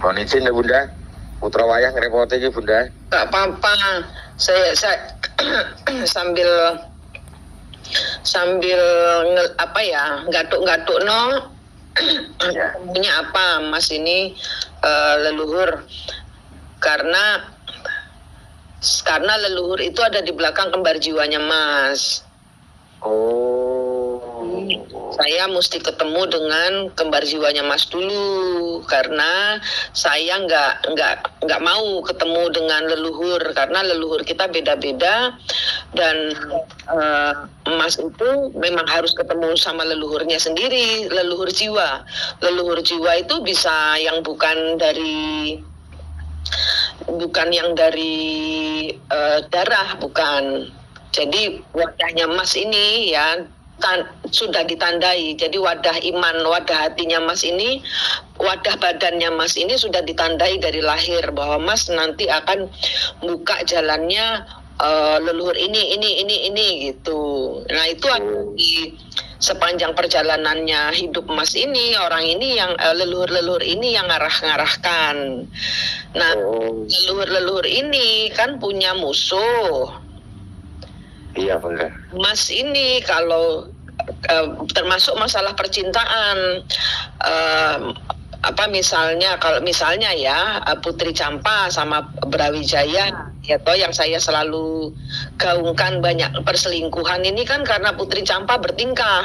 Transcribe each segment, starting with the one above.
Mohon izin ya Bunda, putra wayah ngerepotin ya Bunda. Gak apa-apa, saya sambil gatuk-gatuk no. Punya apa Mas ini leluhur, karena leluhur itu ada di belakang kembar jiwanya Mas. Saya mesti ketemu dengan kembar jiwanya Mas dulu, karena saya nggak mau ketemu dengan leluhur, karena leluhur kita beda-beda, dan Mas itu memang harus ketemu sama leluhurnya sendiri, leluhur jiwa. Leluhur jiwa itu bisa yang bukan yang dari darah, bukan. Jadi wadahnya Mas ini ya sudah ditandai. Jadi wadah iman, wadah hatinya Mas ini, wadah badannya Mas ini sudah ditandai dari lahir bahwa Mas nanti akan buka jalannya leluhur ini gitu. Nah itu ada di sepanjang perjalanannya hidup Mas ini, orang ini yang leluhur ini yang ngarahkan. Nah leluhur ini kan punya musuh. Iya benar. Mas ini kalau termasuk masalah percintaan, misalnya ya Putri Campa sama Brawijaya, ya toh yang saya selalu gaungkan banyak perselingkuhan ini kan karena Putri Campa bertingkah.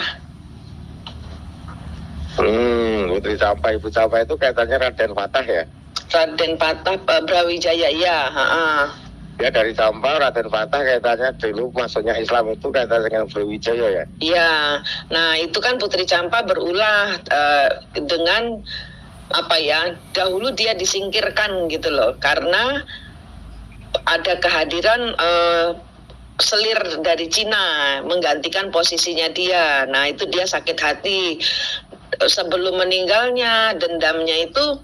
Putri Campa, Ibu Campa itu kaitannya Raden Patah ya? Raden Patah, Brawijaya ya. Ya dari Campa, Raden Patah kaitannya dulu masuknya Islam itu kaitannya dengan Brawijaya ya? Iya, nah itu kan Putri Campa berulah dengan dahulu dia disingkirkan gitu loh, karena ada kehadiran selir dari Cina menggantikan posisinya dia. Nah itu dia sakit hati, sebelum meninggalnya dendamnya itu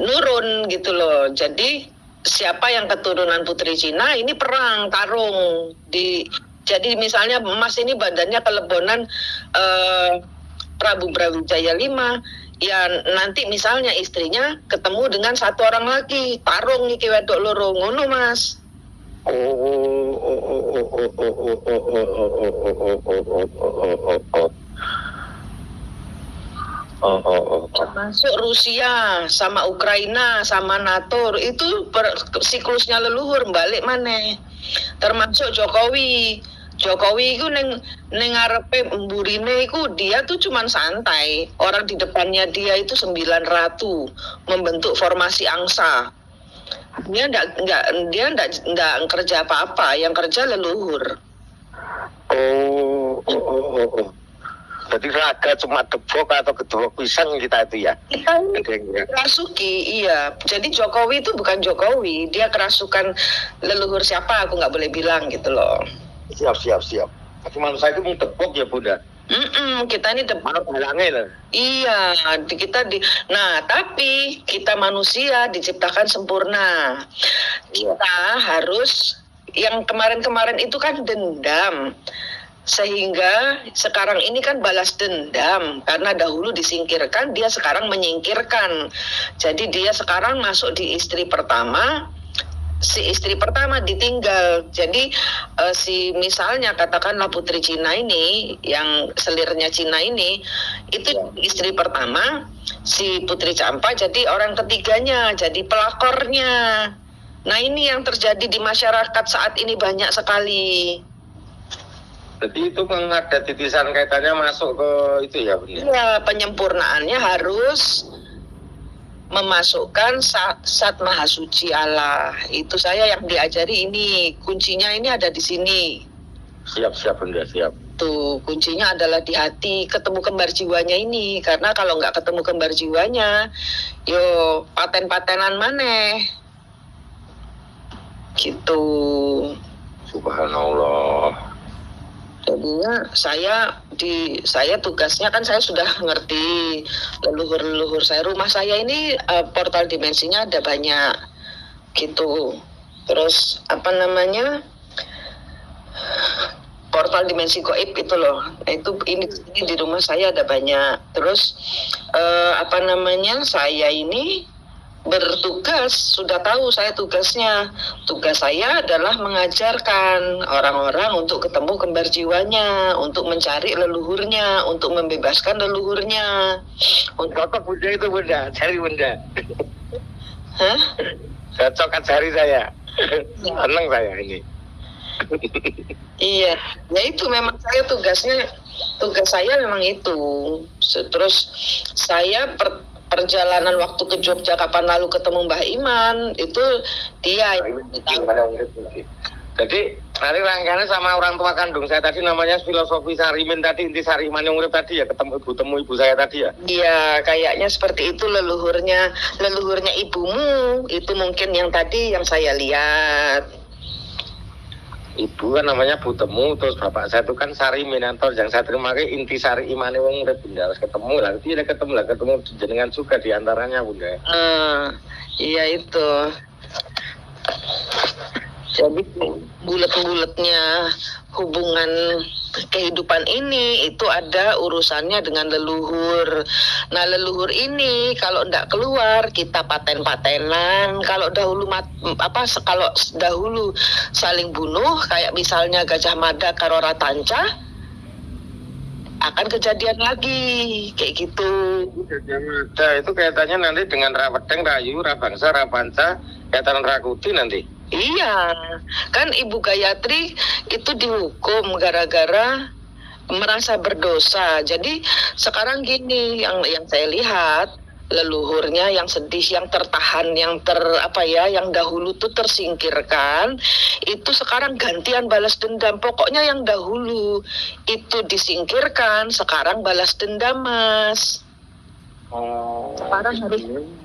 nurun gitu loh. Jadi siapa yang keturunan Putri Cina ini perang tarung jadi misalnya Mas ini badannya kelebonan Prabu Brawijaya 5, ya nanti misalnya istrinya ketemu dengan satu orang lagi, tarung iki wedok loro ngono Mas. Masuk Rusia sama Ukraina sama NATO itu siklusnya leluhur balik maneh. Termasuk Jokowi itu neng ngarepe mburine iku dia tuh cuman santai. Orang di depannya dia itu 9 ratu membentuk formasi angsa. Dia enggak kerja apa-apa, yang kerja leluhur. Jadi raga cuma debok atau gedebok pisang kita itu ya? Kita kerasuki, iya. Jadi Jokowi itu bukan Jokowi, dia kerasukan leluhur siapa aku nggak boleh bilang gitu loh. Siap. Tapi manusia itu mau debok ya Bunda? Kita ini debok. Iya, nah tapi kita manusia diciptakan sempurna. Kita harus, yang kemarin-kemarin itu kan dendam. Sehingga sekarang ini kan balas dendam, karena dahulu disingkirkan, dia sekarang menyingkirkan. Jadi dia sekarang masuk di istri pertama, si istri pertama ditinggal. Jadi misalnya katakanlah Putri Cina ini, yang selirnya Cina ini, itu istri pertama, si Putri Campa jadi orang ketiganya, jadi pelakornya. Nah ini yang terjadi di masyarakat saat ini banyak sekali. Jadi itu ada titisan kaitannya masuk ke itu ya? Iya, penyempurnaannya harus memasukkan Sat Maha Suci Allah. Itu saya yang diajari ini. Kuncinya ini ada di sini. Siap Bunda, siap. Tuh, kuncinya adalah di hati, ketemu kembar jiwanya ini. Karena kalau nggak ketemu kembar jiwanya, yo paten-patenan maneh. Gitu. Subhanallah. Jadinya saya tugasnya kan saya sudah ngerti leluhur saya. Rumah saya ini portal dimensinya ada banyak gitu. Terus portal dimensi gaib itu loh. Itu ini di rumah saya ada banyak. Terus saya ini bertugas, sudah tahu saya tugasnya. Tugas saya adalah mengajarkan orang-orang untuk ketemu kembar jiwanya, untuk mencari leluhurnya, untuk membebaskan leluhurnya. Cocok Bunda itu Bunda, cari Bunda. Hah? Cocok cari saya. Seneng saya ini. Iya, ya itu memang saya tugas saya memang itu. Terus saya perjalanan waktu ke Jogja kapan lalu ketemu Mbah Iman itu dia yang jadi nanti rangkaiannya sama orang tua kandung saya tadi namanya filosofi Sarimin tadi, inti Sariman yang urip tadi ya, ketemu ibu saya tadi ya. Iya, kayaknya seperti itu leluhurnya ibumu itu mungkin yang tadi yang saya lihat. Ibu kan namanya Bu Temu, terus bapak saya itu kan Sarimin, atau yang saya terima ke inti Sari Imane wong urip Bunda, harus ketemu lah, ketemu jenengan juga diantaranya Bunda. Iya itu. Jadi bulet-buletnya hubungan kehidupan ini itu ada urusannya dengan leluhur. Nah leluhur ini kalau ndak keluar kita paten-patenan. Kalau dahulu kalau dahulu saling bunuh kayak misalnya Gajah Mada karo Ratanca akan kejadian lagi kayak gitu. Gajah Mada itu kaitannya nanti dengan Rawedeng, Rayu, Rabangsa, Rapanca, kaitan Rakuti nanti. Iya, kan Ibu Gayatri itu dihukum gara-gara merasa berdosa. Jadi sekarang gini yang saya lihat leluhurnya yang sedih, yang tertahan, yang dahulu tuh tersingkirkan, itu sekarang gantian balas dendam. Pokoknya yang dahulu itu disingkirkan, sekarang balas dendam, Mas. Sekarang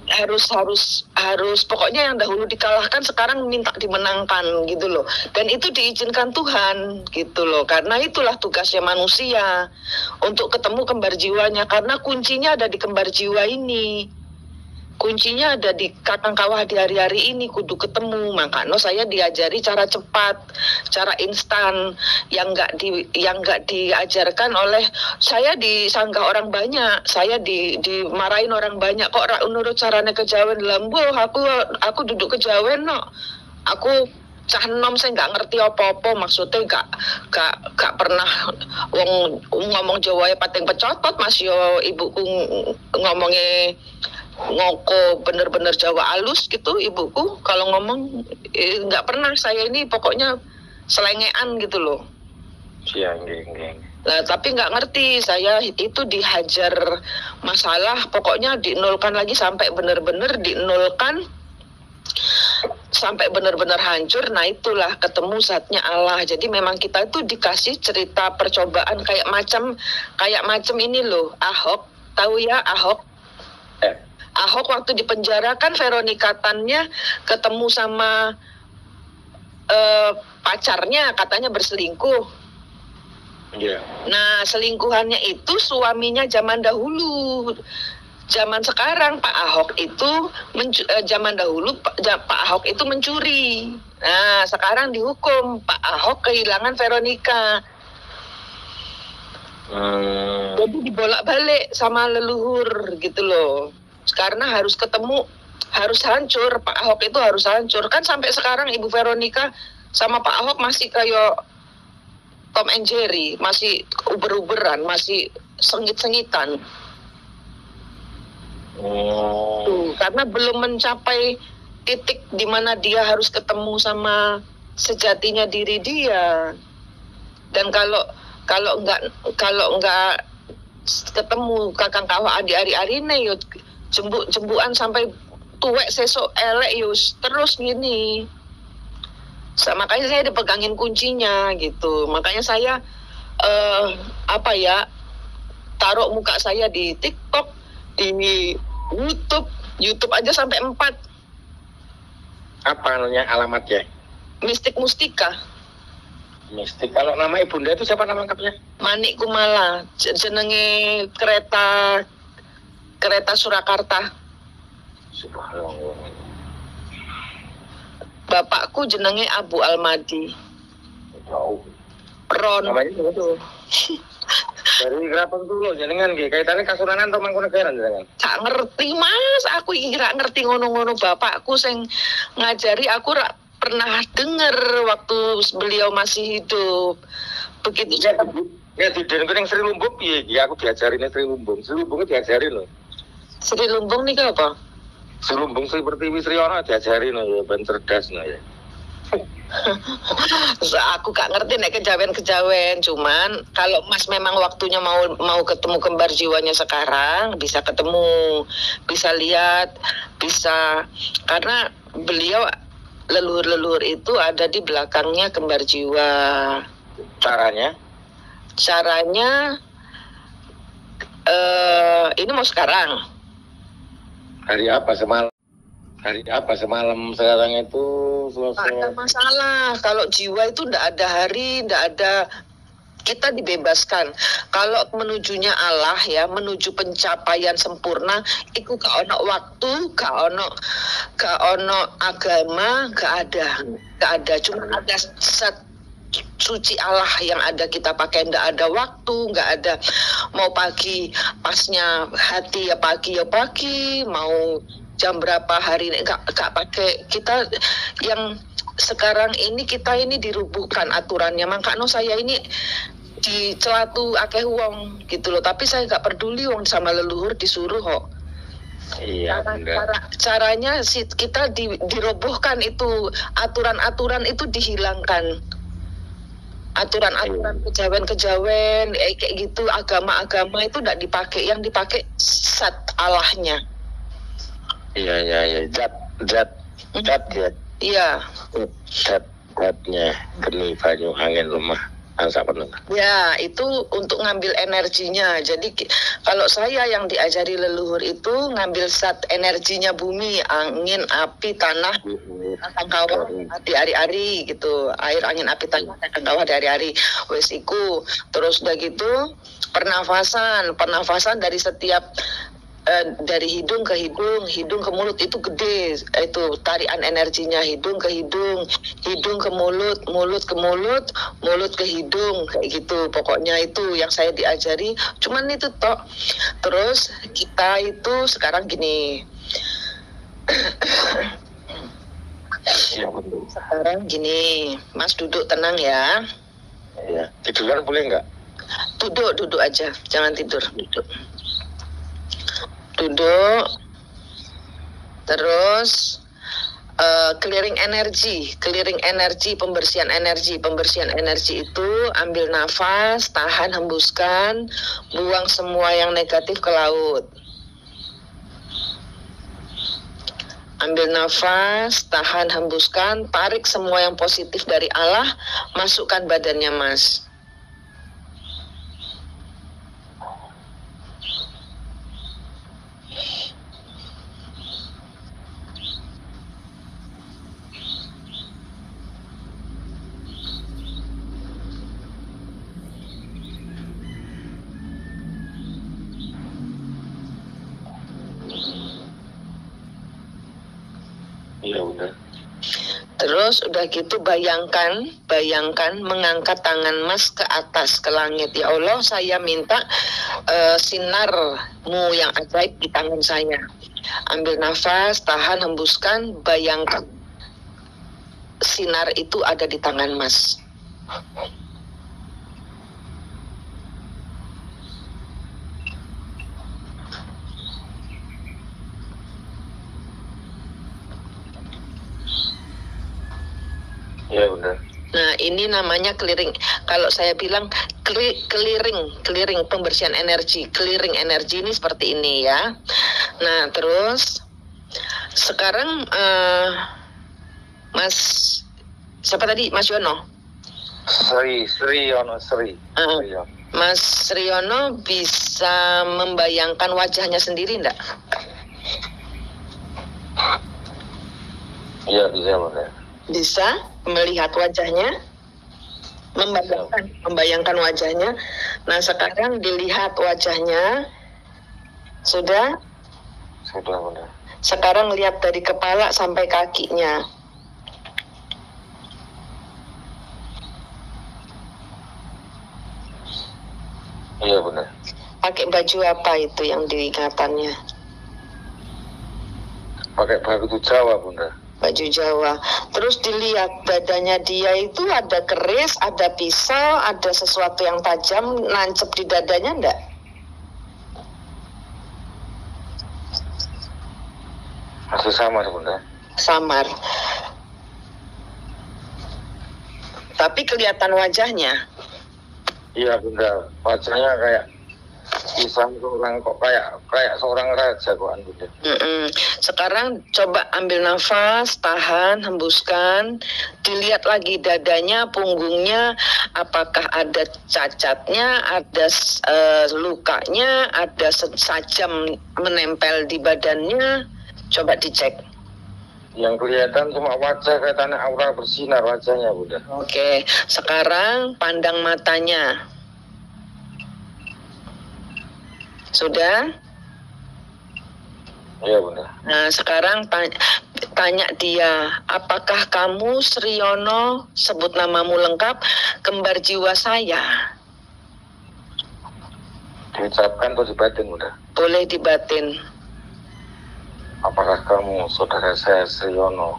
harus pokoknya yang dahulu dikalahkan sekarang minta dimenangkan gitu loh, dan itu diizinkan Tuhan gitu loh, karena itulah tugasnya manusia untuk ketemu kembar jiwanya, karena kuncinya ada di kembar jiwa ini, kuncinya ada di kakang kawah di hari-hari ini kudu ketemu. Makanya saya diajari cara cepat, cara instan yang nggak diajarkan oleh saya, disanggah orang banyak, saya dimarahin orang banyak, kok menurut caranya kejawen lambu aku duduk kejawen no, aku cah enom saya nggak ngerti apa-apa, maksudnya nggak pernah ngomong Jawa ya pating pecotot, Mas yo ibuku ngomongnya ngoko bener-bener Jawa alus gitu ibuku kalau ngomong, nggak pernah saya ini pokoknya selengean gitu loh. Nah, tapi nggak ngerti saya itu dihajar masalah, pokoknya dinolkan lagi sampai bener-bener dinolkan sampai benar-benar hancur. Nah itulah ketemu zatnya Allah. Jadi memang kita itu dikasih cerita percobaan kayak macam ini loh. Ahok, tahu ya Ahok? Ahok waktu di penjara kan Veronica Tan-nya ketemu sama pacarnya, katanya berselingkuh. Yeah. Nah selingkuhannya itu suaminya zaman dahulu. Zaman sekarang Pak Ahok itu zaman dahulu Pak Ahok itu mencuri. Nah sekarang dihukum, Pak Ahok kehilangan Veronica. Jadi dibolak-balik sama leluhur gitu loh. Karena harus ketemu, harus hancur. Pak Ahok itu harus hancur. Kan sampai sekarang Ibu Veronica sama Pak Ahok masih kayak Tom and Jerry, masih uber-uberan, masih sengit-sengitan. Karena belum mencapai titik di mana dia harus ketemu sama sejatinya diri dia. Dan kalau enggak ketemu kakang kawah adi ari-arine yo jembuk-jembukan sampai tuwek sesok elek yo terus gini. Makanya saya dipegangin kuncinya gitu. Makanya saya taruh muka saya di TikTok, di YouTube aja sampai 4. Apa namanya alamatnya? Mistik Mustika. Mistik. Kalau nama ibunda itu siapa nama lengkapnya? Manik Kumala. Jenenge kereta Surakarta. Subhanallah. Bapakku jenenge Abu Almadi. Tahu. Ron. Namanya itu. Dari Kraton dulu jenengan nggih kaitane Kasunanan atau Mangkunegaran jenengan? Gak ngerti Mas, aku kira ngerti ngono-ngono bapakku sing ngajari aku pernah denger waktu beliau masih hidup. Begitu ya didengar yang Sri Lumbung piye iki aku diajarin Sri Lumbung. Sri Lumbung diajarin loh. Sri Lumbung nih apa? Sri Lumbung Sri Pertiwi Sri Ono diajarin loh ya ben cerdas no ya. Aku gak ngerti nek kejawen-kejawen, cuman kalau Mas memang waktunya mau ketemu kembar jiwanya sekarang, bisa ketemu, bisa lihat, bisa, karena beliau leluhur-leluhur itu ada di belakangnya kembar jiwa. Caranya ini mau sekarang. Hari apa semalam sekarang itu selesai. Nggak ada masalah. Kalau jiwa itu ndak ada hari, ndak ada, kita dibebaskan. Kalau menujunya Allah ya, menuju pencapaian sempurna, itu gak ono waktu, gak ono agama, gak ada. Cuma ada suci Allah yang ada kita pakai, ndak ada waktu, nggak ada mau pagi pasnya hati ya pagi, mau jam berapa hari ini nggak pakai. Kita yang sekarang ini kita ini dirubuhkan aturannya, makanya saya ini di celatu akeh wong gitu loh, tapi saya nggak peduli wong sama leluhur disuruh kok. Iya, caranya kita dirobohkan itu, aturan-aturan itu dihilangkan. Aturan-aturan kejawen-kejawen kayak gitu, agama-agama itu tidak dipakai, yang dipakai zat Allahnya. Iya, zat ya. Iya. Zatnya geni banyu angin lemah angsa penuh. Ya, itu untuk ngambil energinya. Jadi kalau saya yang diajari leluhur itu ngambil zat energinya bumi, angin, api, tanah, kawah di hari-hari gitu. Air, angin, api, tanah, kawah di hari-hari. Wes iku. Terus udah gitu pernafasan dari setiap dari hidung ke mulut itu gede, itu tarian energinya, hidung ke hidung ke mulut, mulut ke mulut, mulut ke hidung, kayak gitu. Pokoknya itu yang saya diajari, cuman itu toh. Terus kita itu sekarang gini. Sekarang gini, Mas duduk tenang ya. Iya, tiduran boleh nggak? Duduk aja, jangan tidur, duduk. Terus clearing energi, pembersihan energi itu ambil nafas, tahan, hembuskan, buang semua yang negatif ke laut. Ambil nafas, tahan, hembuskan, tarik semua yang positif dari Allah, masukkan badannya Mas. Ya udah. Terus udah gitu bayangkan mengangkat tangan Mas ke atas, ke langit. Ya Allah, saya minta sinarmu yang ajaib di tangan saya. Ambil nafas, tahan, hembuskan, bayangkan sinar itu ada di tangan Mas. Ya udah. Nah, ini namanya clearing. Kalau saya bilang clearing pembersihan energi. Clearing energi ini seperti ini ya. Nah, terus sekarang Mas siapa tadi? Mas Yono? Sri Yono. Mas Sriono bisa membayangkan wajahnya sendiri enggak? Iya, bisa. Bisa melihat wajahnya, membayangkan wajahnya. Nah, sekarang dilihat wajahnya. Sudah? Sudah. Sekarang lihat dari kepala sampai kakinya. Iya bunda. Pakai baju apa itu yang diingatannya? Pakai baju Jawa bunda. Baju Jawa. Terus dilihat dadanya dia itu ada keris, ada pisau, ada sesuatu yang tajam nancep di dadanya enggak? Masih samar bunda. Samar. Tapi kelihatan wajahnya. Iya bunda, wajahnya kayak pisang seorang, kok kayak seorang raja kok bunda. Sekarang coba ambil nafas, tahan, hembuskan, dilihat lagi dadanya, punggungnya, apakah ada cacatnya, ada lukanya, ada sajam menempel di badannya, coba dicek. Yang kelihatan cuma wajah, kelihatannya aura bersinar wajahnya bunda. Oke, sekarang pandang matanya. Sudah? Iya bunda. Nah sekarang tanya dia, apakah kamu Sriono, sebut namamu lengkap, kembar jiwa saya? Diucapkan atau dibatin bunda? Boleh dibatin. Apakah kamu saudara saya Sriono?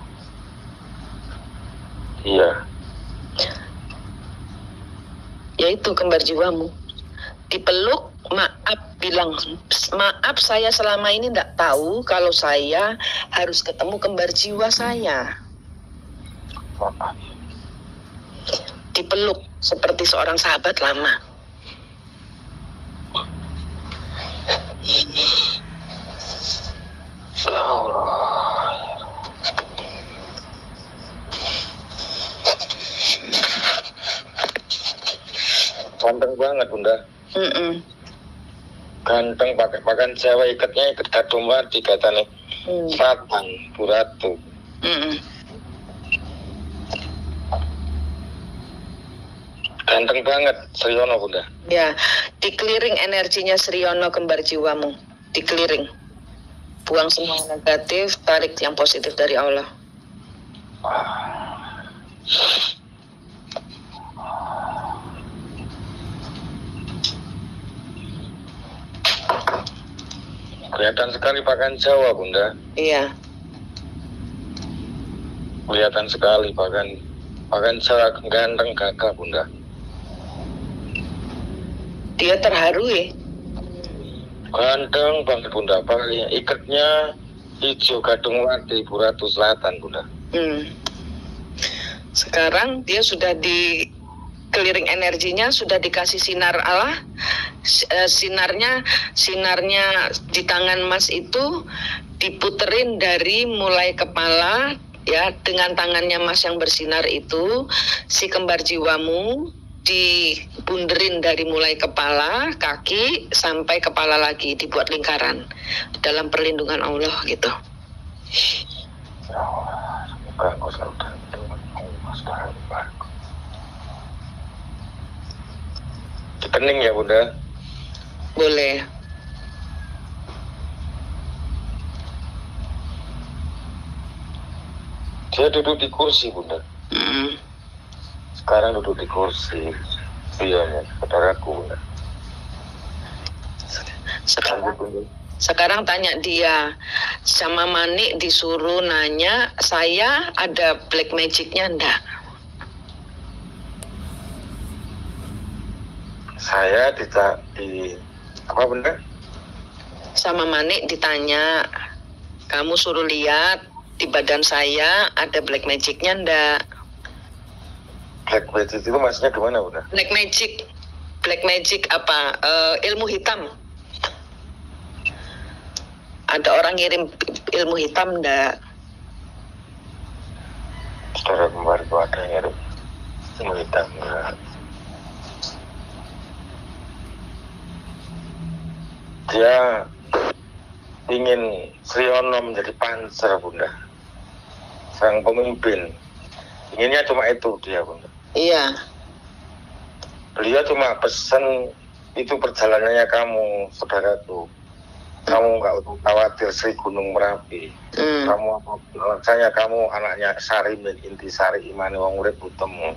Iya. Yaitu kembar jiwamu. Dipeluk, maaf, bilang maaf saya selama ini tidak tahu kalau saya harus ketemu kembar jiwa saya. Maaf. Dipeluk seperti seorang sahabat lama. Ganteng banget bunda. Ganteng, pakai pakaian Jawa, ikatnya ikat gadung wadi katanya. Satan Buratu. Ganteng banget Sriono bunda. Ya, dikeliring energinya Sriono kembar jiwamu, dikeliring. Buang semua negatif, tarik yang positif dari Allah. Kelihatan sekali pakaian Jawa bunda. Iya. Kelihatan sekali pakaian Jawa, ganteng gagah bunda. Dia terharu ya. Ganteng banget bunda, pakai ikatnya hijau gadung wadi Buratu Selatan bunda. Sekarang dia sudah dikeliring energinya, sudah dikasih sinar Allah. Sinarnya di tangan Mas itu diputerin dari mulai kepala ya, dengan tangannya Mas yang bersinar itu si kembar jiwamu dibunderin dari mulai kepala, kaki sampai kepala lagi, dibuat lingkaran dalam perlindungan Allah gitu. Kening ya bunda? Boleh. Dia duduk di kursi bunda. Sekarang duduk di kursi. Iya, saudaraku bunda. Sekarang tanya dia, sama Manik disuruh nanya, saya ada black magicnya enggak? Saya di apa bunda? Sama Manik ditanya, kamu suruh lihat di badan saya ada black magicnya enggak? Black magic itu maksudnya gimana bunda? Black magic apa? Ilmu hitam. Ada orang ngirim ilmu hitam enggak? Saudara kembar itu ada yang ngirim ilmu hitam enggak? Dia ingin Sriono menjadi panser bunda, sang pemimpin. Inginnya cuma itu dia bunda. Iya. Beliau cuma pesan itu perjalanannya kamu, saudaraku. Kamu nggak usah khawatir Sri Gunung Merapi. Kamu alasannya kamu anaknya Sarimin Intisari Imani Wong Urip Utemu.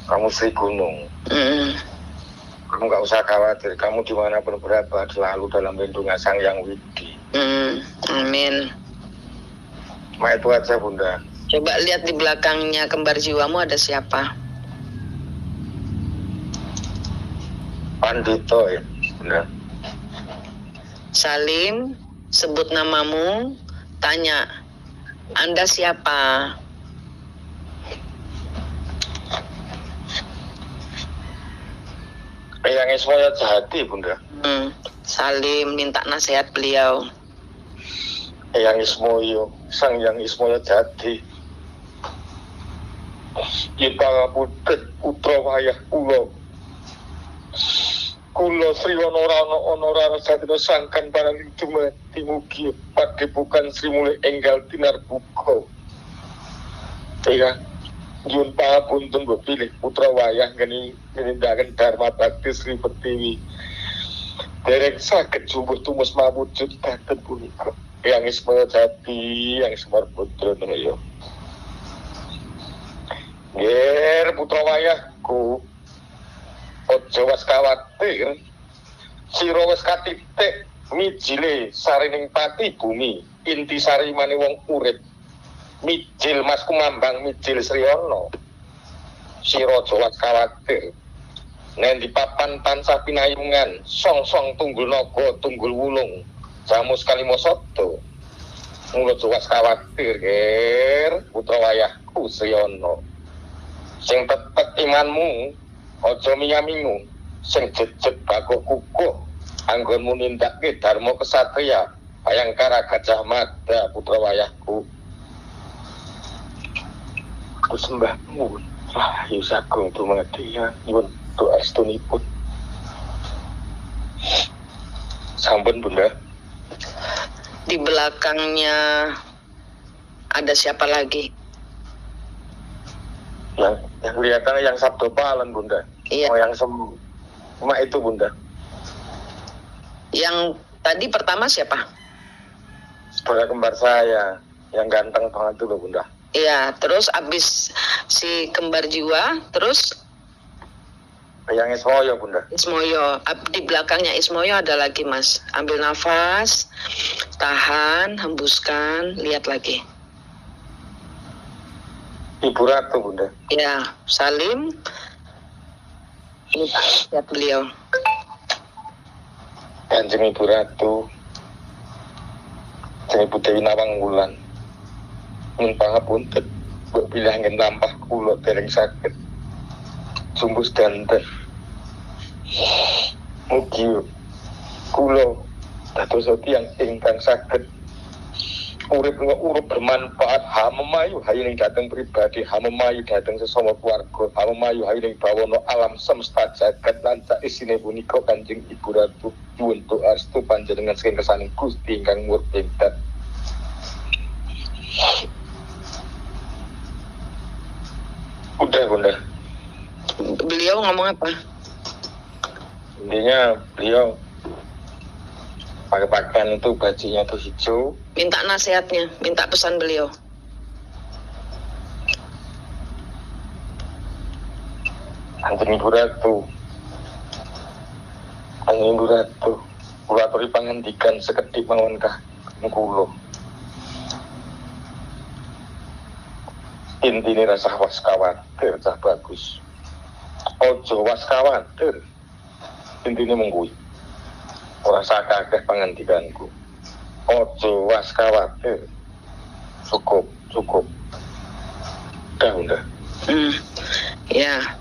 Kamu Sri Gunung. Kamu nggak usah khawatir, kamu dimanapun berada selalu dalam lindungan Sang Yang Widi. Amin. Cuma itu aja Bunda. Coba lihat di belakangnya kembar jiwamu ada siapa? Pandito ya Bunda. Salim, sebut namamu, tanya, Anda siapa? Yang Ismoyo Jati Bunda. Salim minta nasihat beliau. Yang Ismoyo, Sang Yang Ismoyo Jati. Kita putet putra wayah Kulo Sri Honorara Satino Sangkan Barang Cuma Timugi Padepokan Sri Mulai Enggal Tinar Buko. Ya, Yun Pahapuntun Bepilih Putra Wayah Geni Menindakan Dharma Bakti Sri Pertiwi. Derek sakit subuh tumus mawujud daten punika. Yang Ismoyo Jati, yang Semar Putra Noyo. Ger putra wayahku. Ojo was kawatir. Sira wis katitik mijile sarining pati bumi. Inti sari mane wong urip. Mijil Mas Kumambang mijil Sriono. Sira ojo was kawatir. Nen di papan tansah pinayungan, song-song tunggul naga, tunggul wulung, jamus kalimosoto. Mula jelas khawatir, Ger, putra wayahku Sriono. Sing tetep imanmu, aja miyamimu, sing jejet bakok kukuh, anggonmu nindakke dharma kesatria, Bayangkara Gajah Mada, putra wayahku. Aku sembahmu, Rahayu Sagung Dumadiya, nyuwun doa astunipun. Sampun Bunda. Di belakangnya ada siapa lagi? Yang kelihatan yang Sabdo Palen Bunda. Iya. Oh, yang cuma itu Bunda. Yang tadi pertama siapa? Saudara kembar saya, yang ganteng banget itu loh Bunda. Iya, terus abis si kembar jiwa, terus Yang Ismoyo Bunda. Ismoyo, di belakangnya Ismoyo ada lagi Mas. Ambil nafas, tahan, hembuskan, lihat lagi. Ibu Ratu Bunda. Ya, Salim, lihat beliau. Kanjeng Ibu Ratu, Kanjeng Ibu Dewi Nawang Wulan. Mun pangapunten, mbok bilangin lampah kula dereng saged. Sumbus danten. Mugi kula dados tiyang ingkang saged urip bermanfaat, hamemayu hayuning dhateng pribadi, hamemayu dhateng sesama keluarga, hamemayu hayuning bawana alam semesta jagat lan sak isine punika Kanjeng Ibu Ratu nyuwun doa restu panjenengan saking kesaning Gusti ingkang murtad. Udah Bunda. Beliau ngomong apa? Intinya beliau pakai pakaian itu bajunya tuh hijau. Minta nasihatnya, minta pesan beliau. Kanjeng Ibu Ratu, Kanjeng Ibu Ratu, kula aturi pangandikan sekedhik mawon kah kula. Intine rasa was kawatir cah bagus. Ojo was kawatir. Intine mengkuwi. Ora sakakeh pangandikanku. Ojo was kawatir. Cukup. Udah. Ya.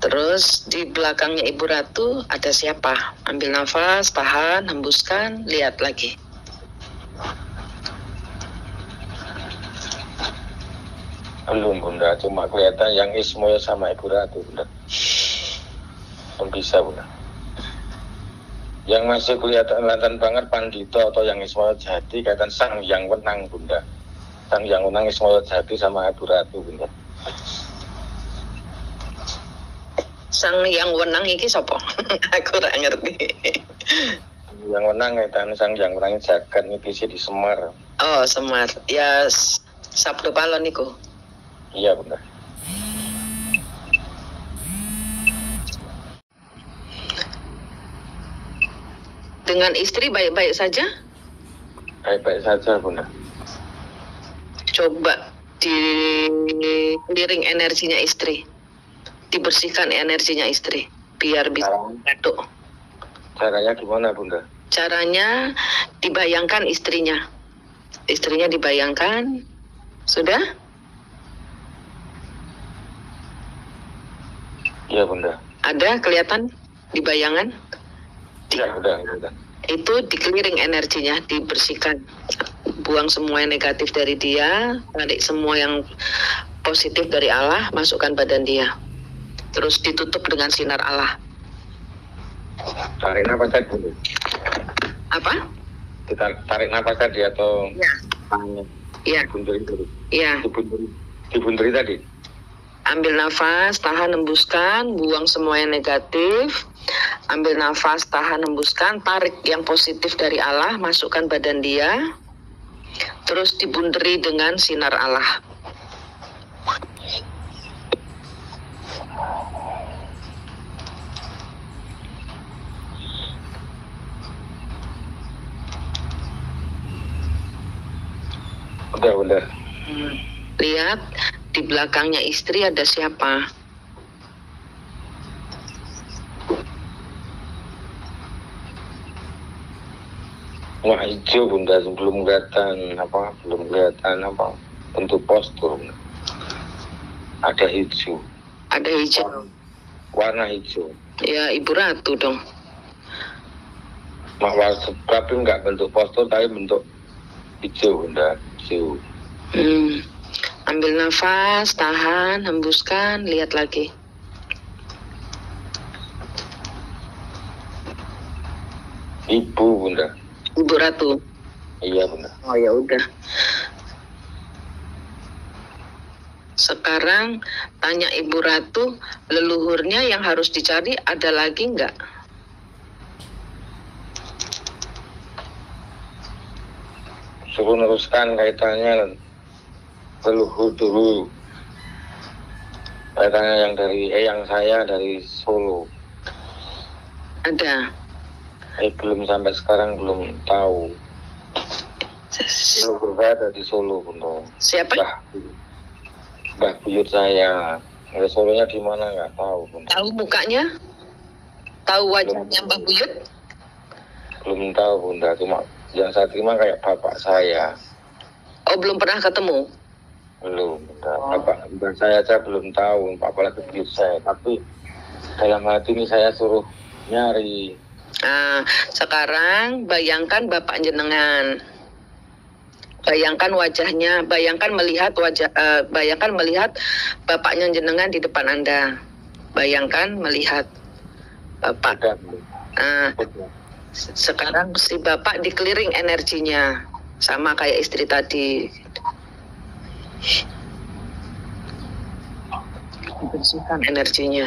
Terus di belakangnya Ibu Ratu ada siapa? Ambil nafas, tahan, hembuskan, lihat lagi. Belum Bunda, cuma kelihatan yang Ismoyo sama Ibu Ratu Bunda. Belum bisa Bunda. Yang masih kelihatan lantan banget Pandito atau yang Ismoyo Jati kelihatan Sang Yang Wenang Bunda. Sang Yang Wenang Ismoyo Jati sama Ibu Ratu Bunda. Sang Yang Wenang iki sapa? Aku ora ngerti. Yang Wenang kelihatan Sang Yang Wenang jagat ngisi di Semar. Oh, Semar. Ya Sabdo Palon niku. Iya Bunda. Dengan istri baik-baik saja? Baik-baik saja, Bunda. Coba di-clearing energinya istri. Dibersihkan energinya istri. Biar bisa jatuh. Caranya gimana, Bunda? Caranya dibayangkan istrinya. Istrinya dibayangkan. Sudah? Iya, Bunda. Ada kelihatan di bayangan? Iya, udah. Itu di-clearing energinya, dibersihkan. Buang semua yang negatif dari dia, tarik semua yang positif dari Allah, masukkan badan dia. Terus ditutup dengan sinar Allah. Tarik nafas tadi, Bunda. Apa? Kita tarik nafas tadi atau? Iya. Dibunderi tadi. Iya. Dibunderi tadi. Ambil nafas, tahan, hembuskan, buang semua yang negatif. Ambil nafas, tahan, hembuskan, tarik yang positif dari Allah, masukkan badan dia. Terus dibunderi dengan sinar Allah. Udah. Lihat di belakangnya istri ada siapa? Wah, hijau, Bunda, belum kelihatan bentuk postur. Ada hijau. Ada hijau. Warna hijau. Ya, Ibu Ratu dong. Tapi enggak bentuk postur, tapi bentuk hijau, Bunda. Hijau. Ambil nafas, tahan, hembuskan, lihat lagi. Ibu, Bunda. Ibu Ratu. Iya, Bunda. Oh ya udah. Sekarang tanya Ibu Ratu, leluhurnya yang harus dicari ada lagi nggak? Suruh neruskan kaitannya leluhur dulu. Kaitannya yang dari yang saya dari Solo. Ada. Belum sampai sekarang belum tahu. Leluhur saya dari Solo, Bunda. Siapa? Mbah buyut saya. Solonya di mana nggak tahu, Bunda. Tahu mukanya? Tahu wajahnya Mbah Buyut? Belum tahu, Bunda. Cuma yang saya terima kayak bapak saya. Oh, belum pernah ketemu? Belum, Bunda. Bapak saya belum tahu, apalagi buyut saya. Tapi dalam hati ini saya suruh nyari. Nah, sekarang bayangkan bapak jenengan. Bayangkan wajahnya, bayangkan melihat bapaknya jenengan di depan Anda. Bayangkan melihat bapak. Nah, sekarang si bapak di-clearing energinya sama kayak istri tadi. Bersihkan energinya.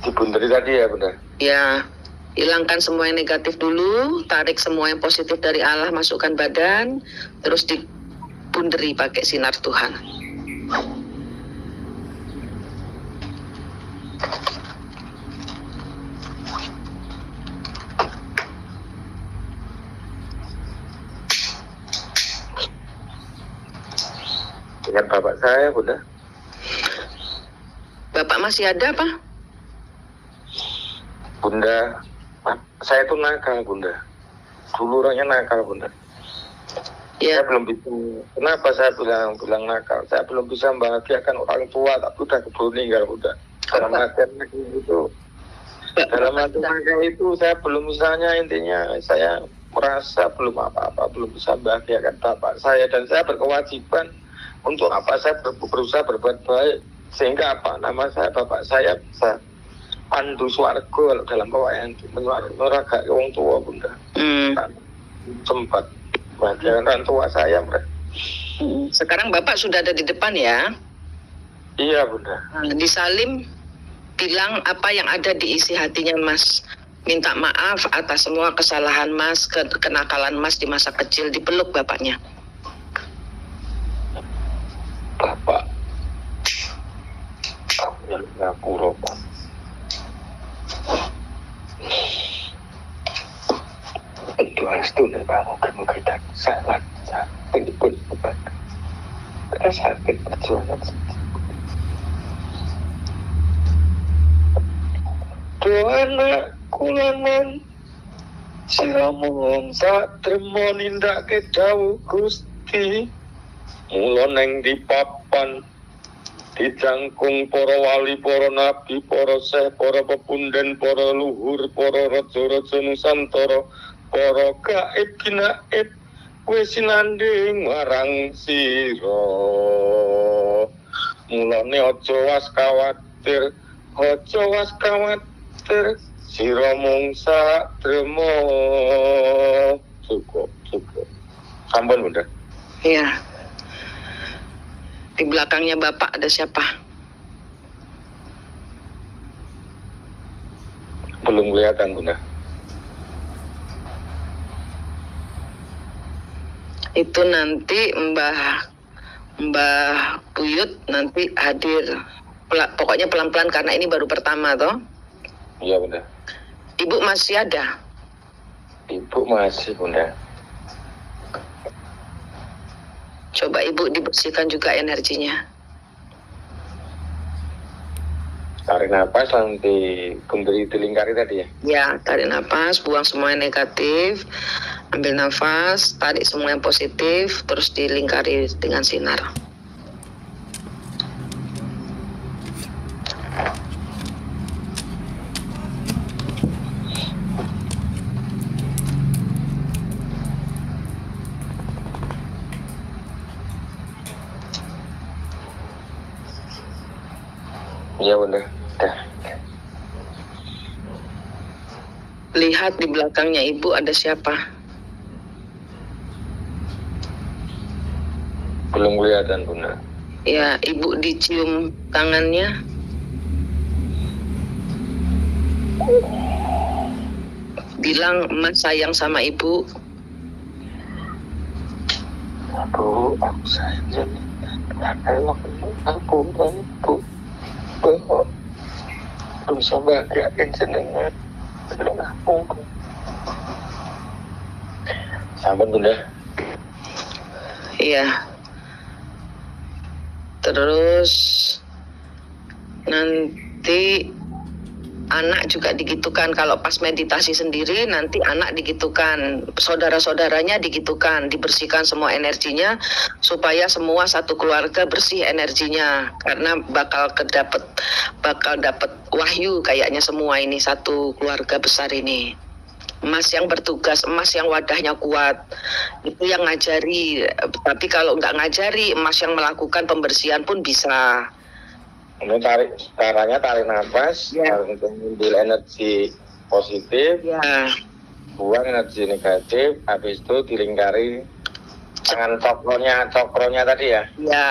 Dibunderi tadi ya, Bunda? Ya, hilangkan semua yang negatif dulu, tarik semua yang positif dari Allah, masukkan badan, terus dibunderi pakai sinar Tuhan. Dengan bapak saya, Bunda. Bapak masih ada, Pak? Bunda, saya tuh nakal, Bunda. Dulu orangnya nakal, Bunda. Ya. Saya belum bisa. Kenapa saya bilang nakal? Saya belum bisa membahagiakan orang tua, tapi udah keburu meninggal, Bunda. Dalam artian itu saya belum, misalnya intinya saya merasa belum apa-apa, belum bisa membahagiakan bapak saya, dan saya berkewajiban untuk saya berusaha berbuat baik sehingga nama saya bapak saya bisa pandu swarga dalam pewayangan menyuarakan orang tua, Bunda. Sempat bahagiakan orang tua saya, Bunda. Sekarang bapak sudah ada di depan ya? Iya, Bunda. Di Salim bilang apa yang ada di isi hatinya Mas. Minta maaf atas semua kesalahan Mas, kenakalan Mas di masa kecil. Dipeluk bapaknya. Bapak yang ngaku roba. Itu harus tulis kamu kamu kita sangat pun sakit perjuangan. Doana kulanan siramu sak tremo nindake dawuh Gusti. Mula neng dipapan dicangkung para wali, para nabi, para seh, para pepunden, para luhur, para raja-raja Nusantara, para gaib ginaib wis sinanding marang sira. Mulane aja was kawatir, sira mung sak tremo. Cukup. Sampun, Bunda. Iya. Di belakangnya Bapak ada siapa? Belum kelihatan, Bunda. Itu nanti Mbah Buyut nanti hadir. Pokoknya pelan-pelan karena ini baru pertama toh. Iya, Bunda. Ibu masih ada? Ibu masih, Bunda. Coba Ibu dibersihkan juga energinya. Tarik nafas, nanti kembali dilingkari tadi ya? Ya, tarik nafas, buang semua yang negatif. Ambil nafas, tarik semua yang positif, terus dilingkari dengan sinar. Iya, Bunda. Dah. Lihat di belakangnya Ibu ada siapa? Belum kelihatan, Bunda. Ya, Ibu dicium tangannya. Bilang Mas sayang sama Ibu. Aku sayang. Aku Ibu. Bisa bahagiain jenengan. Aku. Sampun, Bunda. Iya. Terus nanti anak juga digitukan. Kalau pas meditasi sendiri nanti anak digitukan, saudara-saudaranya digitukan, dibersihkan semua energinya supaya semua satu keluarga bersih energinya, karena bakal dapat wahyu kayaknya semua ini satu keluarga besar ini. Emas yang bertugas, emas yang wadahnya kuat, itu yang ngajari. Tapi kalau nggak ngajari, emas yang melakukan pembersihan pun bisa. Ini caranya tarik nafas, Ya. Untuk mengambil energi positif, Ya. buang energi negatif, habis itu dilingkari tangan cokronya tadi ya. Ya,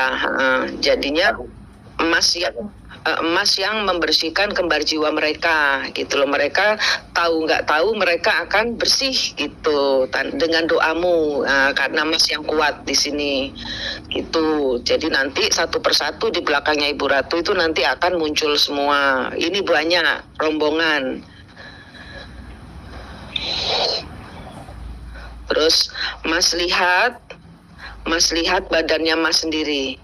jadinya emas yang membersihkan kembar jiwa mereka gitu loh. Mereka tahu nggak tahu mereka akan bersih gitu dengan doamu, karena emas yang kuat di sini gitu. Jadi nanti satu persatu di belakangnya Ibu Ratu itu nanti akan muncul semua. Ini banyak rombongan. Terus Mas lihat badannya Mas sendiri.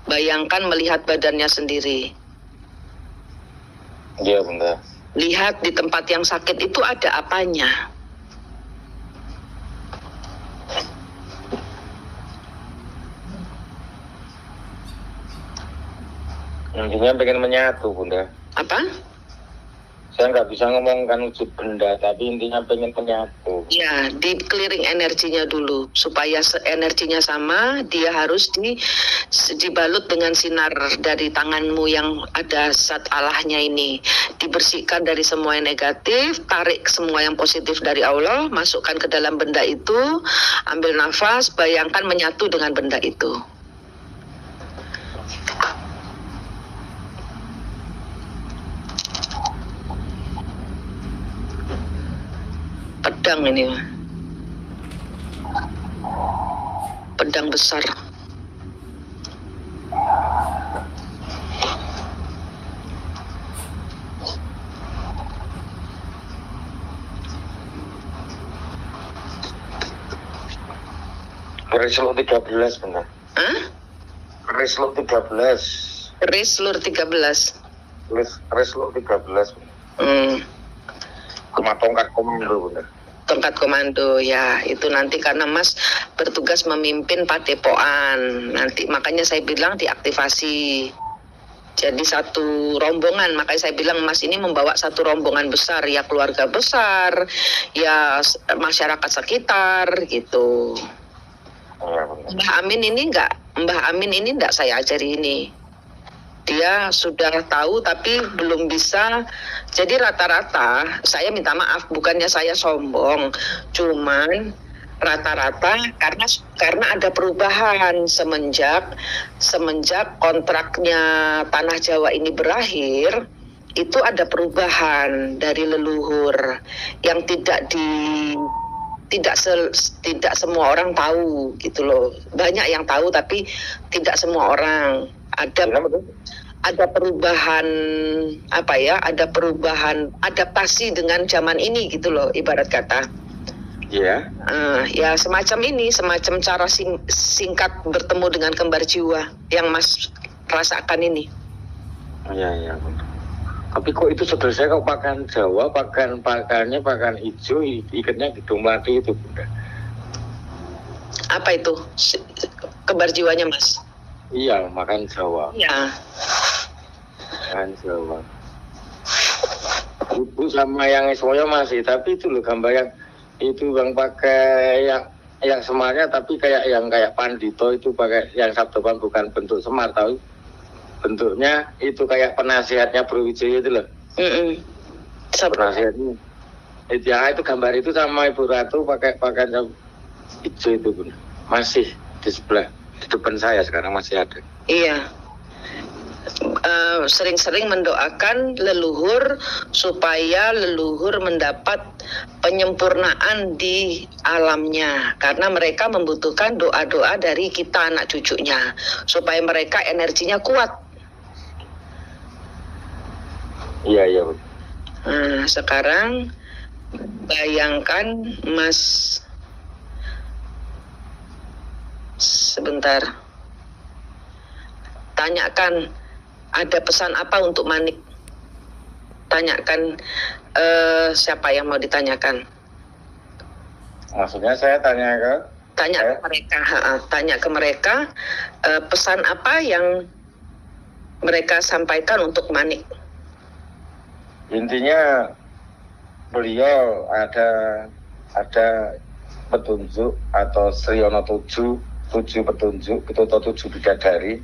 Bayangkan melihat badannya sendiri. Iya, Bunda. Lihat di tempat yang sakit itu ada apanya. Intinya pengen menyatu, Bunda. Apa? Saya nggak bisa ngomongkan wujud benda, tapi intinya pengen menyatu. Ya, di clearing energinya dulu supaya energinya sama. Dia harus dibalut dengan sinar dari tanganmu yang ada zat Allahnya ini. Dibersihkan dari semua yang negatif, tarik semua yang positif dari Allah, masukkan ke dalam benda itu, ambil nafas, bayangkan menyatu dengan benda itu. Pedang ini, pedang besar. Keris Lur 13 benar. Hah? Keris Lur 13. Keris Lur 13. Keris Lur 13. Sama tongkat komando benar. Tongkat komando ya, itu nanti karena Mas bertugas memimpin padepokan. Nanti makanya saya bilang diaktifasi. Jadi satu rombongan, makanya saya bilang Mas ini membawa satu rombongan besar, ya keluarga besar, ya masyarakat sekitar gitu. Mbah Amin ini enggak saya ajari ini. Dia sudah tahu tapi belum bisa. Jadi rata-rata saya minta maaf, bukannya saya sombong, cuman rata-rata karena ada perubahan semenjak kontraknya Tanah Jawa ini berakhir. Itu ada perubahan dari leluhur yang tidak semua orang tahu gitu loh. Banyak yang tahu tapi tidak semua orang. Ada perubahan ada perubahan adaptasi dengan zaman ini gitu loh, ibarat kata. Iya. Ya semacam ini, semacam cara singkat bertemu dengan kembar jiwa yang Mas rasakan ini. Iya. Tapi kok itu saudara saya kok pakan Jawa, pakannya pakan hijau, ikatnya gitu mati itu Bunda. Apa itu kembar jiwanya Mas? Iya, makan Jawa. Iya. Makan Jawa. Ibu sama yang semuanya masih, tapi itu loh gambar yang itu bang pakai yang semarnya, tapi kayak Pandito itu pakai yang sabdopan, bukan bentuk semar, tahu? Bentuknya itu kayak penasihatnya Bro Wijaya itu loh. Penasihatnya. Itu gambar itu sama Ibu Ratu pakai pakaian hijau itu Bunda. Masih di sebelah. Di depan saya sekarang masih ada. Iya. Sering-sering mendoakan leluhur supaya leluhur mendapat penyempurnaan di alamnya, karena mereka membutuhkan doa-doa dari kita anak cucunya supaya mereka energinya kuat. Iya. Sekarang bayangkan Mas, sebentar, tanyakan ada pesan apa untuk Manik. Tanyakan siapa yang mau ditanyakan. Maksudnya saya tanya ke mereka. Tanya ke mereka pesan apa yang mereka sampaikan untuk Manik. Intinya beliau ada petunjuk atau Sriono 7 petunjuk, Pituto 7 bidadari,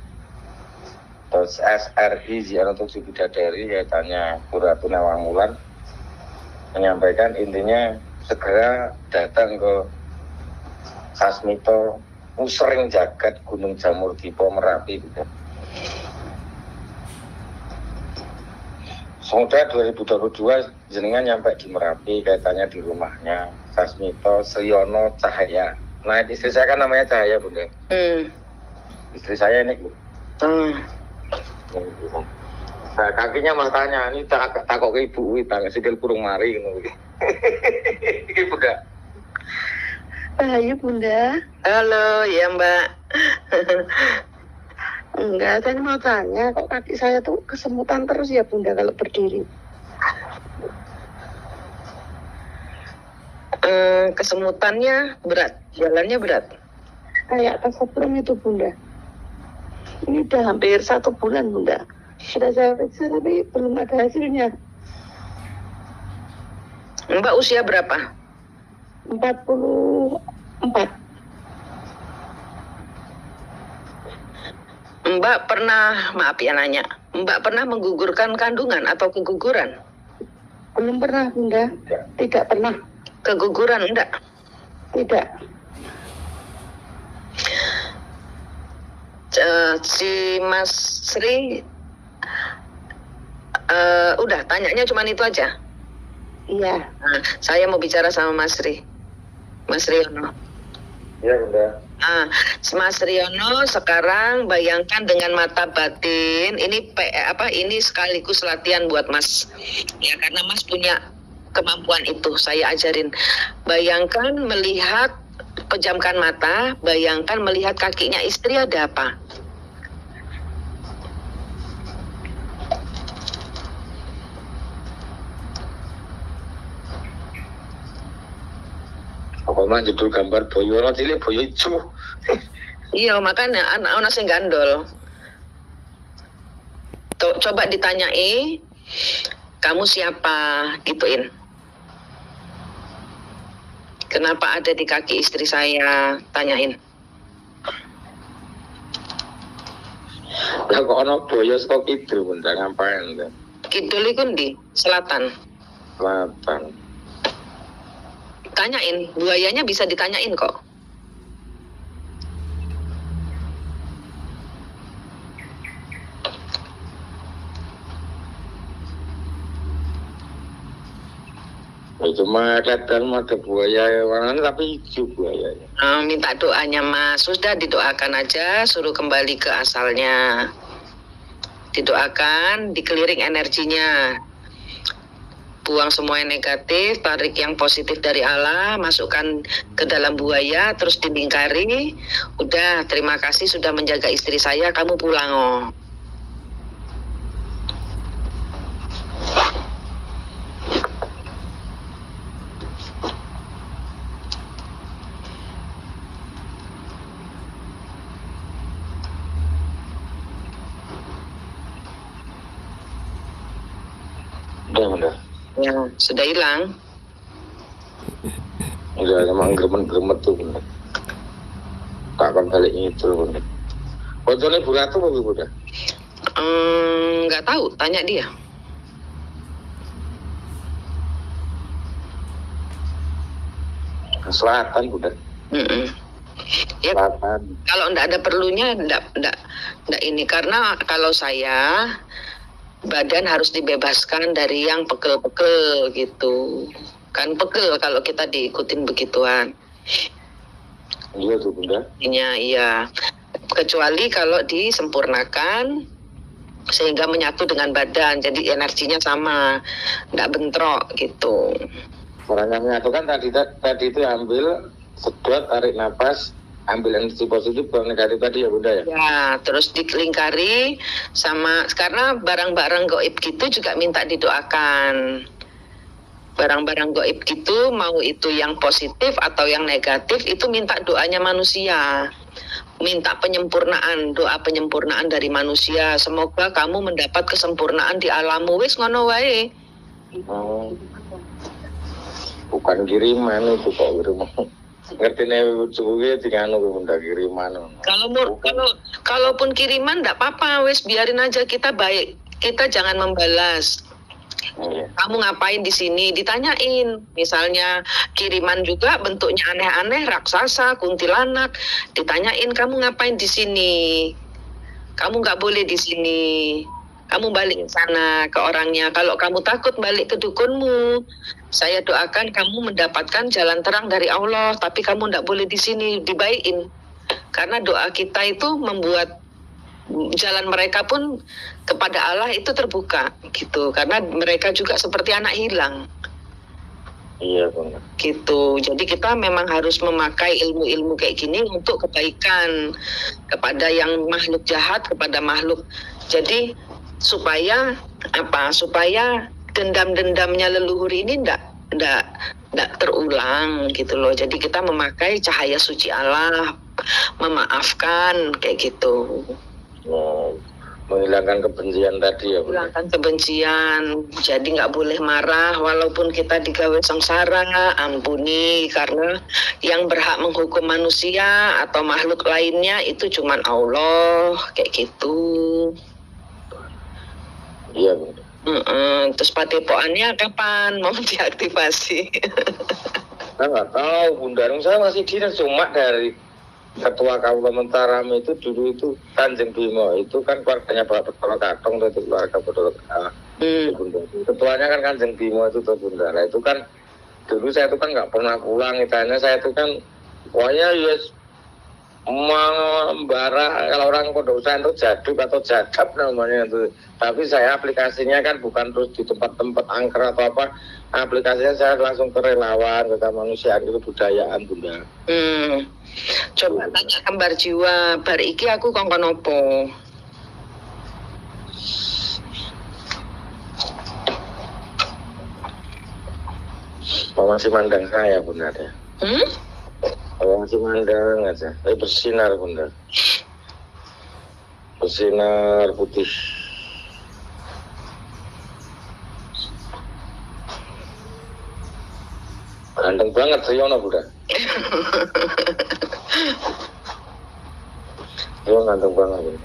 terus SRI Sriono 7 bidadari, kaitannya Bu Ratu Nawangwulan menyampaikan intinya segera datang ke Sasmito Musering Jagat Gunung Jamur Dipo Merapi gitu. Semoga 2022 jenengan nyampe di Merapi, kaitannya di rumahnya Sasmito Sriono Cahaya. Nah, istri saya kan namanya Cahaya, Bunda. Istri saya ini. Nah, kakinya matanya ini takok ke ibu tangga sikil burung mari ngono iki. Iki Bunda. Ayo Bunda. Halo, ya Mbak. Enggak, saya mau tanya, kok kaki saya tuh kesemutan terus ya Bunda kalau berdiri? Kesemutannya berat, jalannya berat. Kayak keseplung itu Bunda. Ini udah hampir 1 bulan Bunda. Sudah saya periksa tapi belum ada hasilnya. Mbak usia berapa? 44. Mbak pernah, maaf ya nanya, Mbak pernah menggugurkan kandungan atau keguguran? Belum pernah Bunda, tidak pernah. Keguguran enggak? Tidak. Si Mas Sri, udah tanyanya cuma itu aja? Iya. Nah, saya mau bicara sama Mas Sri. Mas Riono. Iya Bunda. Mas Riono, sekarang bayangkan dengan mata batin, ini sekaligus latihan buat Mas. Ya, karena Mas punya kemampuan itu, saya ajarin. Bayangkan melihat pejamkan mata, bayangkan melihat kakinya istri ada apa? Pokoknya judul gambar boyo cilik boyo ijo. Iya, makanya anak sing gandol. Coba ditanyai, kamu siapa? Gituin. Kenapa ada di kaki istri saya? Tanyain. Lah kok ana boyo saka kidul Bunda ngapain to? Kidul iku ndi? Selatan. Selatan. Tanyain, buayanya bisa ditanyain kok. Ya, cuma kelihatan ada buaya warnanya tapi hijau buayanya. Minta doanya Mas, sudah didoakan aja, suruh kembali ke asalnya. Didoakan, dikeliring energinya. Buang semua yang negatif, tarik yang positif dari Allah, masukkan ke dalam buaya, terus dilingkari. Udah, terima kasih sudah menjaga istri saya, kamu pulang oh. Udah. Ya, sudah hilang. Udah emang gemet-gemet tuh Bunda. Tak akan balik itu Bunda. Bocornya Bu Ratu apa Bunda? Nggak tahu, tanya dia. Selatan Bunda. Ya, Selatan. kalau nggak ada perlunya, nggak ini. Karena kalau saya, badan harus dibebaskan dari yang pegel-pegel gitu. Kan pegel kalau kita diikutin begituan. Iya tuh Bunda. Iya. Kecuali kalau disempurnakan sehingga menyatu dengan badan, jadi energinya sama, nggak bentrok gitu. Orangnya menyatu kan tadi itu ambil, sedot, tarik nafas, ambil energi positif, buang negatif tadi ya Bunda ya? Ya, terus dilingkari sama, karena barang-barang gaib gitu juga minta didoakan. Barang-barang gaib gitu, mau itu yang positif atau yang negatif, itu minta doanya manusia. Minta penyempurnaan, doa penyempurnaan dari manusia. Semoga kamu mendapat kesempurnaan di alammu. Wis ngono wae. Bukan kiriman itu kok kiriman. Ngerti nih subuhnya tinggal nunggu Bunda kiriman. Kalaupun kiriman enggak apa-apa, wes biarin aja, kita baik. Kita jangan membalas. Iya. Kamu ngapain di sini? Ditanyain. Misalnya kiriman juga bentuknya aneh-aneh, raksasa, kuntilanak. Ditanyain, kamu ngapain di sini? Kamu nggak boleh di sini. Kamu balik ke sana ke orangnya. Kalau kamu takut balik ke dukunmu, saya doakan kamu mendapatkan jalan terang dari Allah. Tapi kamu tidak boleh di sini, dibaikin. Karena doa kita itu membuat jalan mereka pun kepada Allah itu terbuka gitu. Karena mereka juga seperti anak hilang. Iya benar. Gitu. Jadi kita memang harus memakai ilmu-ilmu kayak gini untuk kebaikan kepada yang makhluk jahat, kepada makhluk. Jadi supaya dendam-dendamnya leluhur ini ndak terulang gitu loh. Jadi kita memakai cahaya suci Allah, memaafkan kayak gitu. Menghilangkan kebencian tadi ya. Menghilangkan kebencian. Jadi nggak boleh marah walaupun kita digawe sengsara, ampuni, karena yang berhak menghukum manusia atau makhluk lainnya itu cuman Allah kayak gitu. Iya. Terus padepokannya kapan mau diaktifasi? Saya nggak tahu Bunda, saya masih dinas cuma dari Ketua Kabupaten Mataram itu dulu itu Kanjeng Bimo itu kan keluarganya Pak Betolo Katong itu keluarga Betolo Bunda. Ketuanya kan Kanjeng Bimo itu tuh Bunda. Nah itu kan dulu saya itu kan nggak pernah pulang, itanya saya itu kan pokoknya ya membara, kalau orang pondok pesantren itu jaduk atau jadap namanya itu. Tapi saya aplikasinya kan bukan terus di tempat-tempat angker atau apa. Aplikasinya saya langsung ke relawan, ke kemanusiaan, ke kebudayaan, Bunda. Coba tanya kembar jiwa, bar iki aku kongkon opo? Masih mandang saya, Bunda. Masih mandang aja. Tapi bersinar, Bunda. Bersinar putih. Ganteng banget Yono, Bunda. Yono ganteng banget, Bunda.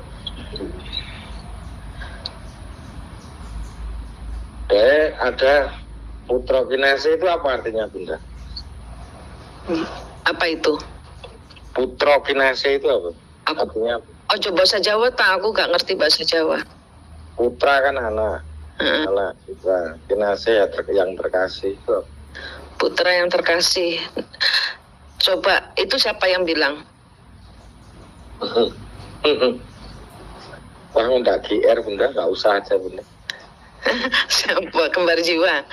Ada putrokinase itu apa artinya, Bunda? Apa itu? Putrokinase itu apa? Artinya apa? Oh, coba bahasa Jawa tak, aku gak ngerti bahasa Jawa. Putra kan anak. Anak putra. Kinase ya yang terkasih itu. Putra yang terkasih. Coba, itu siapa yang bilang? Wah, enggak GR, Bunda, enggak usah aja, Bunda. Siapa kembar jiwa?